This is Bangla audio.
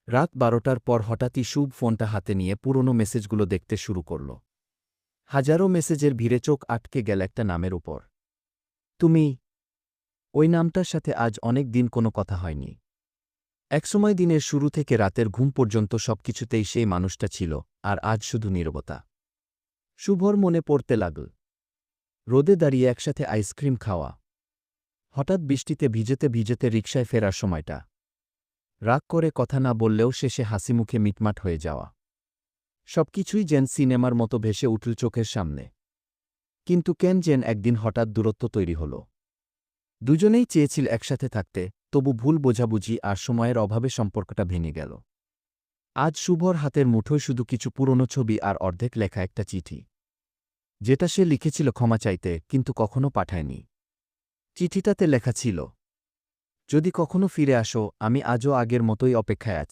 রাত 12টার পর হঠাৎই শুভ ফোনটা হাতে নিয়ে পুরনো মেসেজগুলো দেখতে শুরু করল। হাজারো মেসেজের ভিড়ে চোখ আটকে গেল একটা নামের উপর। তুমি। ওই নামটার সাথে আজ অনেক দিন কোনো কথা হয়নি। একসময় দিনের শুরু থেকে রাতের ঘুম পর্যন্ত সবকিছুতেই সেই মানুষটা ছিল, আর আজ শুধু নীরবতা। শুভর মনে পড়তে লাগল রোদে দাঁড়িয়ে একসাথে আইসক্রিম খাওয়া, হঠাৎ বৃষ্টিতে ভিজেতে ভিজেতে রিকশায় ফেরার সময়টা, রাগ করে কথা না বললেও শেষে হাসিমুখে মিটমাট হয়ে যাওয়া। সবকিছুই যেন সিনেমার মতো ভেসে উঠল চোখের সামনে। কিন্তু কেন যেন একদিন হঠাৎ দূরত্ব তৈরি হল। দুজনেই চেয়েছিল একসাথে থাকতে, তবু ভুল বোঝাবুঝি আর সময়ের অভাবে সম্পর্কটা ভেঙে গেল। আজ শুভর হাতের মুঠোয় শুধু কিছু পুরনো ছবি আর অর্ধেক লেখা একটা চিঠি, যেটা সে লিখেছিল ক্ষমা চাইতে, কিন্তু কখনো পাঠায়নি। চিঠিটাতে লেখা ছিল, যদি কখনো ফিরে আসো, আমি আজও আগের মতোই অপেক্ষায় আছি।